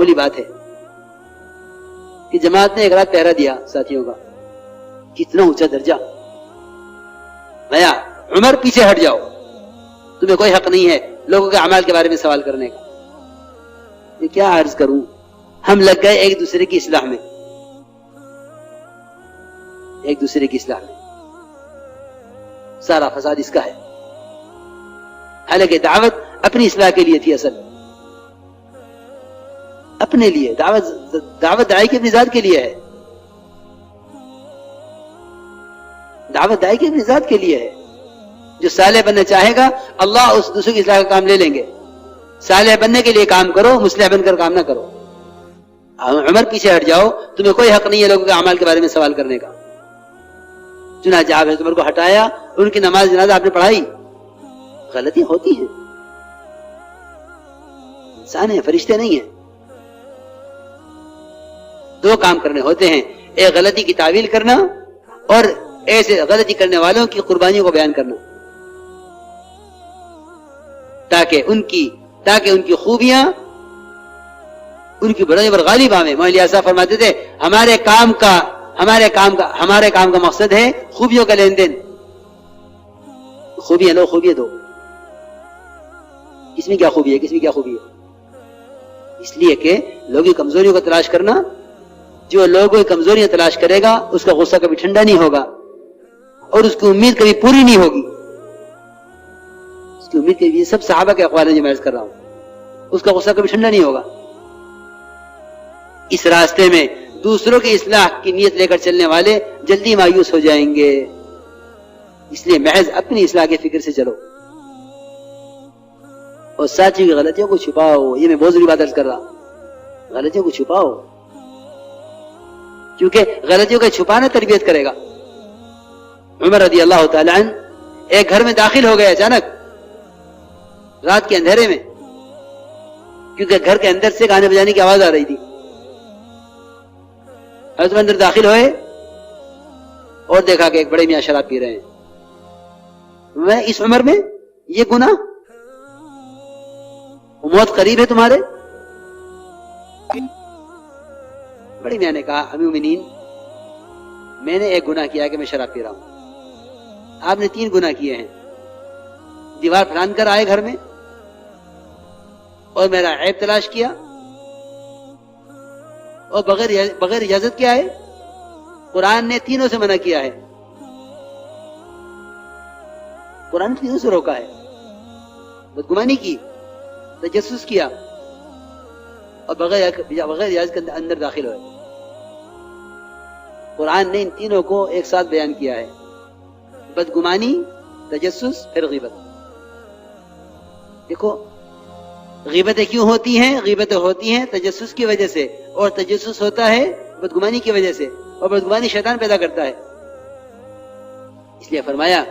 معمولی بات ہے کہ جماعت نے ایک رات پہرا دیا ساتھیوں کا، کتنا اونچا درجہ. بھیا عمر پیچھے ہٹ جاؤ، تمہیں کوئی حق نہیں ہے لوگوں کے اعمال کے بارے میں سوال کرنے کا. یہ کیا عرض کروں، ہم لگ گئے ایک دوسرے کی اصلاح میں، ایک دوسرے کی اصلاح میں. سارا فساد اس کا ہے. حالانکہ دعوت اپنی اصلاح کے لیے تھی، اصل اپنے لیے. دعوت داعی کی اپنی ذات کے لیے ہے، دعوت داعی کی اپنی ذات کے لیے ہے. جو صالح بننا چاہے گا اللہ اس دوسرے کی اصلاح کا کام لے لیں گے. صالح بننے کے لیے کام کرو، مصلح بن کر کام نہ کرو. عمر پیچھے ہٹ جاؤ، تمہیں کوئی حق نہیں ہے لوگوں کے اعمال کے بارے میں سوال کرنے کا. چنانچہ آپ عمر کو ہٹایا، ان کی نماز جنازہ آپ نے پڑھائی. غلطیاں ہوتی ہیں، انسان ہے، فرشتے نہیں ہیں. دو کام کرنے ہوتے ہیں، ایک غلطی کی تعویل کرنا اور ایسے غلطی کرنے والوں کی قربانیوں کو بیان کرنا، تاکہ ان کی خوبیاں ان کی برائیوں پر غالب آویں. مولانا الیاس صاحب فرماتے تھے ہمارے کام کا مقصد ہے خوبیوں کا لین دین. خوبیاں لو، خوبیاں دو. کس میں کیا خوبی ہے، کس میں کیا خوبی ہے؟ اس لیے کہ لوگوں کی کمزوریوں کو تلاش کرنا. جو لوگوں کی کمزوریاں تلاش کرے گا اس کا غصہ کبھی ٹھنڈا نہیں ہوگا اور اس کی امید کبھی پوری نہیں ہوگی. اس کی امید یہ سب صحابہ کے اقوال ہیں جو میں عرض کر رہا ہوں. اس کا غصہ کبھی ٹھنڈا نہیں ہوگا. اس راستے میں دوسروں کی اصلاح کی نیت لے کر چلنے والے جلدی مایوس ہو جائیں گے. اس لیے محض اپنی اصلاح کی فکر سے چلو اور ساتھیوں کی غلطیوں کو چھپاؤ. یہ میں بہت ضروری بات عرض کر رہا ہوں، غلطیوں کو چھپاؤ، کیونکہ غلطیوں کا چھپانا تربیت کرے گا. عمر رضی اللہ تعالی عنہ ایک گھر میں داخل ہو گئے اچانک رات کے اندھیرے میں، کیونکہ گھر کے اندر سے گانے بجانے کی آواز آ رہی تھی. حضرت اندر داخل ہوئے اور دیکھا کہ ایک بڑے میاں شراب پی رہے ہیں. میں اس عمر میں یہ گناہ، موت قریب ہے تمہارے؟ بڑے میاں نے کہا امیر المومنین میں نے ایک گناہ کیا کہ میں شراب پی رہا ہوں. آپ نے 3 گناہ کیے ہیں. دیوار پھلان کر آئے گھر میں اور میرا عیب تلاش کیا اور بغیر اجازت کے آئے. قرآن نے تینوں سے منع کیا ہے، قرآن نے تینوں سے روکا ہے. بدگمانی کی، تجسس کیا اور بغیر اجازت کے اندر داخل ہوئے. قرآن نے ان تینوں کو ایک ساتھ بیان کیا ہے، بدگمانی، تجسس، پھر غیبت. دیکھو غیبتیں کیوں ہوتی ہیں؟ غیبتیں ہوتی ہیں تجسس کی وجہ سے، اور تجسس ہوتا ہے بدگمانی کی وجہ سے، اور بدگمانی شیطان پیدا کرتا ہے. اس لیے فرمایا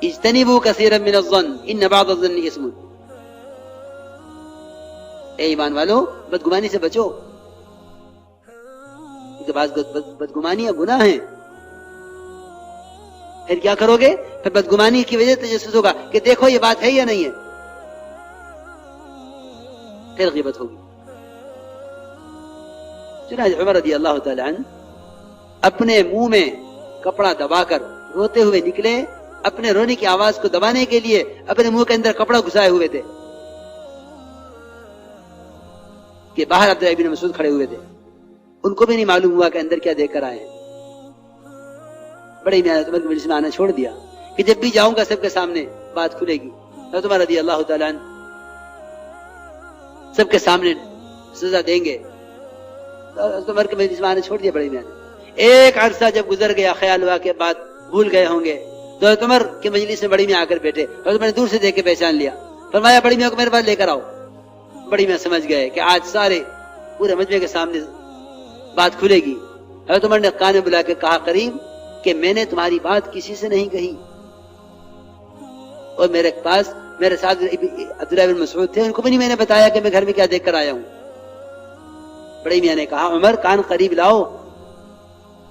اجتنبوا کثیرا من الظن ان بعض الظن اثم. اے ایمان والو بدگمانی سے بچو، کیونکہ بعض بدگمانیاں گناہ ہیں. پھر کیا کرو گے؟ پھر بدگمانی کی وجہ سے تجسس ہوگا کہ دیکھو یہ بات ہے یا نہیں ہے، پھر غیبت ہوگی. چنانچہ عمر رضی اللہ تعالی عنہ اپنے منہ میں کپڑا دبا کر روتے ہوئے نکلے. اپنے رونے کی آواز کو دبانے کے لیے اپنے منہ کے اندر کپڑا گھسائے ہوئے تھے کہ باہر عبداللہ بن مسعود کھڑے ہوئے تھے. ان کو بھی نہیں معلوم ہوا کہ اندر کیا دیکھ کر آئے ہیں. بڑے میاں عمر کی مجلس میں آنا چھوڑ دیا کہ جب بھی جاؤں گا سب کے سامنے بات کھلے گی. حضرت عمر رضی اللہ تعالی عنہ سب کے سامنے سزا دیں گے. حضرت عمر کی مجلس میں آنا چھوڑ دیا بڑے میاں نے. ایک عرصہ جب گزر گیا خیال ہوا کہ بات بھول گئے ہوں گے تو حضرت عمر کی مجلس میں بڑی میاں آ کر بیٹھے. حضرت عمر نے دور سے دیکھ کے پہچان لیا. فرمایا بڑی میاں کو میرے پاس لے کر آؤ. بڑی میاں سمجھ گئے کہ آج سارے پورے مجمع کے سامنے بات کھلے گی. حضرت عمر نے کان میں بلا کے کہا قریب کہ میں نے تمہاری بات کسی سے نہیں کہی، اور میرے پاس میرے ساتھ عبداللہ بن مسعود تھے، ان کو بھی نہیں میں نے بتایا کہ میں گھر میں کیا دیکھ کر آیا ہوں. بڑے میاں نے کہا عمر کان قریب لاؤ.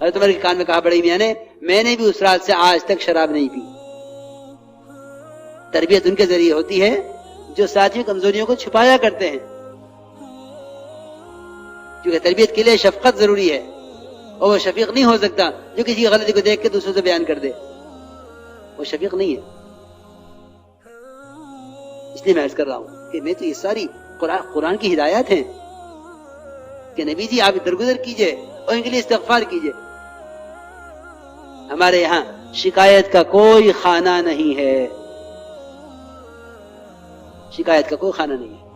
حضرت عمر کے کان میں کہا بڑے میاں نے میں نے بھی اس رات سے آج تک شراب نہیں پی. تربیت ان کے ذریعے ہوتی ہے جو ساتھی کمزوریوں کو چھپایا کرتے ہیں. کیونکہ تربیت کے لیے شفقت ضروری ہے، اور وہ شفیق نہیں ہو سکتا جو کسی کی غلطی کو دیکھ کے دوسروں سے بیان کر دے، وہ شفیق نہیں ہے۔ اس لیے میں عرض کر رہا ہوں کہ میں تو یہ ساری قرآن کی ہدایات ہیں کہ نبی جی آپ درگزر کیجئے اور ان کے لیے استغفار کیجئے۔ ہمارے یہاں شکایت کا کوئی خانہ نہیں ہے، شکایت کا کوئی خانہ نہیں ہے۔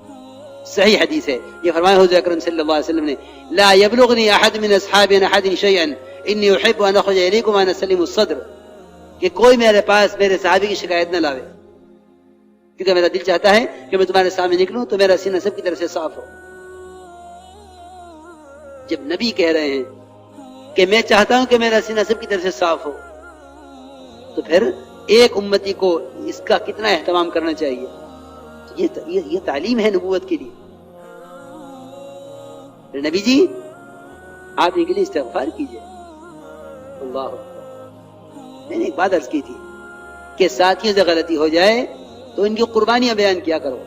صحیح حدیث ہے، یہ فرمایا حضور اکرم صلی اللہ علیہ وسلم نے، لا یبلغنی احد من اصحاب احد شیئا انی احب ان اخرج الیکم وانا سلیم الصدر، کہ کوئی میرے پاس میرے صحابی کی شکایت نہ لاوے، کیونکہ میرا دل چاہتا ہے کہ میں تمہارے سامنے نکلوں تو میرا سینہ سب کی طرف سے صاف ہو۔ جب نبی کہہ رہے ہیں کہ میں چاہتا ہوں کہ میرا سینہ سب کی طرف سے صاف ہو، تو پھر ایک امتی کو اس کا کتنا اہتمام کرنا چاہیے۔ یہ تعلیم ہے نبوت کے لیے۔ نبی جی آپ ان کے لیے استغفار کیجئے۔ اللہ میں نے ایک بات عرض کی تھی کہ ساتھیوں سے غلطی ہو جائے تو ان کی قربانیاں بیان کیا کرو۔